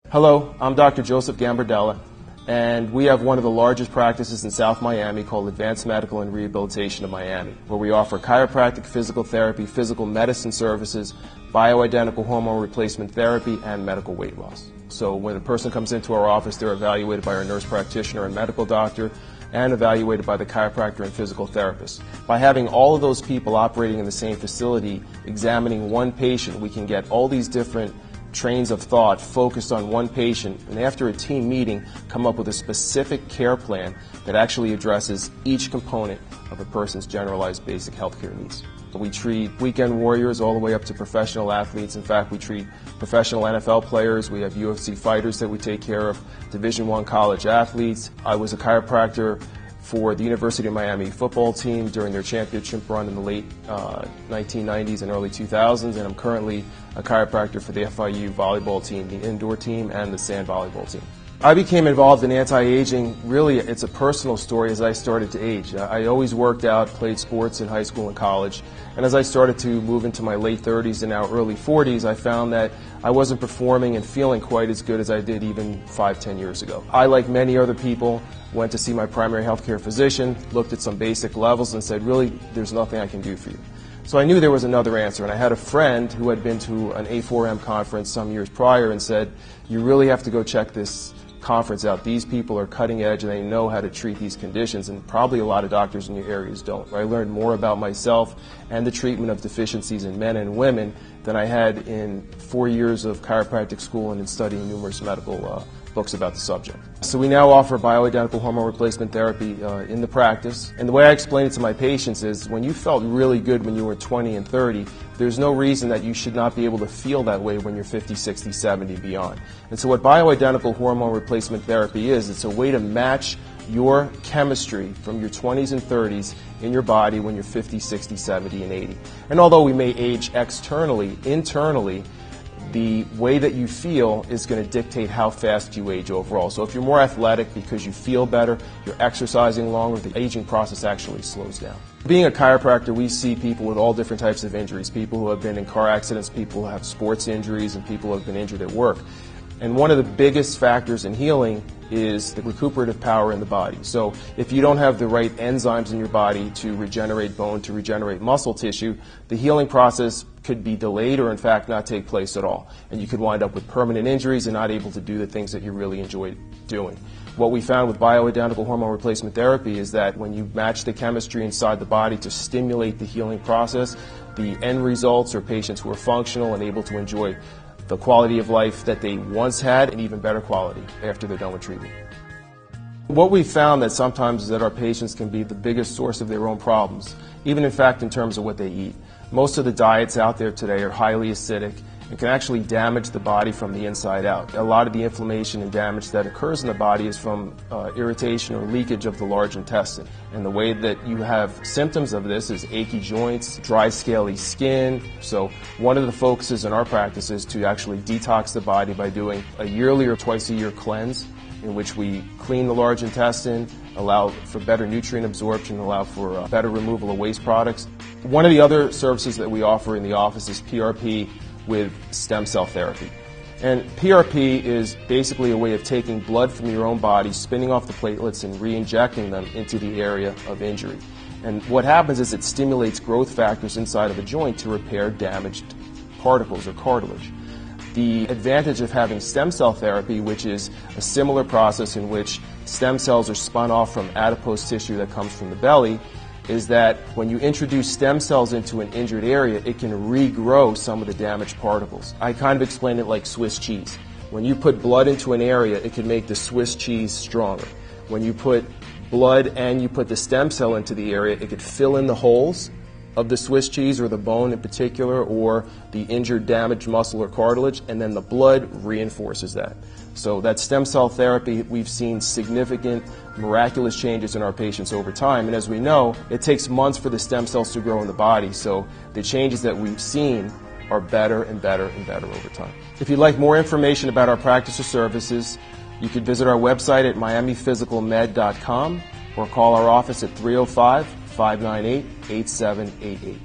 Hello, I'm Dr. Joseph Gambardella, and we have one of the largest practices in South Miami called Advanced Medical and Rehabilitation of Miami, where we offer chiropractic, physical therapy, physical medicine services, bioidentical hormone replacement therapy, and medical weight loss. So when a person comes into our office, they're evaluated by our nurse practitioner and medical doctor, and evaluated by the chiropractor and physical therapist. By having all of those people operating in the same facility, examining one patient, we can get all these different trains of thought focused on one patient, and after a team meeting come up with a specific care plan that actually addresses each component of a person's generalized basic healthcare needs. We treat weekend warriors all the way up to professional athletes. In fact, we treat professional NFL players. We have UFC fighters that we take care of, Division I college athletes. I was a chiropractor for the University of Miami football team during their championship run in the late 1990s and early 2000s, and I'm currently a chiropractor for the FIU volleyball team, the indoor team, and the sand volleyball team. I became involved in anti-aging. Really, it's a personal story as I started to age. I always worked out, played sports in high school and college, and as I started to move into my late 30s and now early 40s, I found that I wasn't performing and feeling quite as good as I did even 5-10 years ago. I, like many other people, went to see my primary healthcare physician, looked at some basic levels and said, really, there's nothing I can do for you. So I knew there was another answer, and I had a friend who had been to an A4M conference some years prior and said, you really have to go check this conference out. These people are cutting edge and they know how to treat these conditions, and probably a lot of doctors in your areas don't. I learned more about myself and the treatment of deficiencies in men and women than I had in 4 years of chiropractic school and in studying numerous medical books about the subject. So we now offer bioidentical hormone replacement therapy in the practice, and the way I explain it to my patients is when you felt really good when you were 20 and 30, there's no reason that you should not be able to feel that way when you're 50, 60, 70, beyond. And so what bioidentical hormone replacement therapy is, it's a way to match your chemistry from your 20s and 30s in your body when you're 50, 60, 70, and 80. And although we may age externally, internally, the way that you feel is going to dictate how fast you age overall. So if you're more athletic because you feel better, you're exercising longer, the aging process actually slows down. Being a chiropractor, we see people with all different types of injuries, people who have been in car accidents, people who have sports injuries, and people who have been injured at work. And one of the biggest factors in healing is the recuperative power in the body. So if you don't have the right enzymes in your body to regenerate bone, to regenerate muscle tissue, the healing process could be delayed or in fact not take place at all. And you could wind up with permanent injuries and not able to do the things that you really enjoy doing. What we found with bioidentical hormone replacement therapy is that when you match the chemistry inside the body to stimulate the healing process, the end results are patients who are functional and able to enjoy the quality of life that they once had and even better quality after they're done with treatment. What we found that sometimes is that our patients can be the biggest source of their own problems, even in fact in terms of what they eat. Most of the diets out there today are highly acidic and can actually damage the body from the inside out. A lot of the inflammation and damage that occurs in the body is from irritation or leakage of the large intestine. And the way that you have symptoms of this is achy joints, dry scaly skin. So one of the focuses in our practice is to actually detox the body by doing a yearly or twice a year cleanse in which we clean the large intestine, allow for better nutrient absorption, allow for better removal of waste products. One of the other services that we offer in the office is PRP with stem cell therapy. And PRP is basically a way of taking blood from your own body, spinning off the platelets and re-injecting them into the area of injury. And what happens is it stimulates growth factors inside of a joint to repair damaged particles or cartilage. The advantage of having stem cell therapy, which is a similar process in which stem cells are spun off from adipose tissue that comes from the belly, is that when you introduce stem cells into an injured area, it can regrow some of the damaged particles. I kind of explain it like Swiss cheese. When you put blood into an area, it can make the Swiss cheese stronger. When you put blood and you put the stem cell into the area, it could fill in the holes of the Swiss cheese or the bone in particular or the injured damaged muscle or cartilage, and then the blood reinforces that. So that stem cell therapy, we've seen significant miraculous changes in our patients over time, and as we know, it takes months for the stem cells to grow in the body, so the changes that we've seen are better and better and better over time. If you'd like more information about our practice or services, you could visit our website at miamiphysicalmed.com or call our office at 305-598-8788.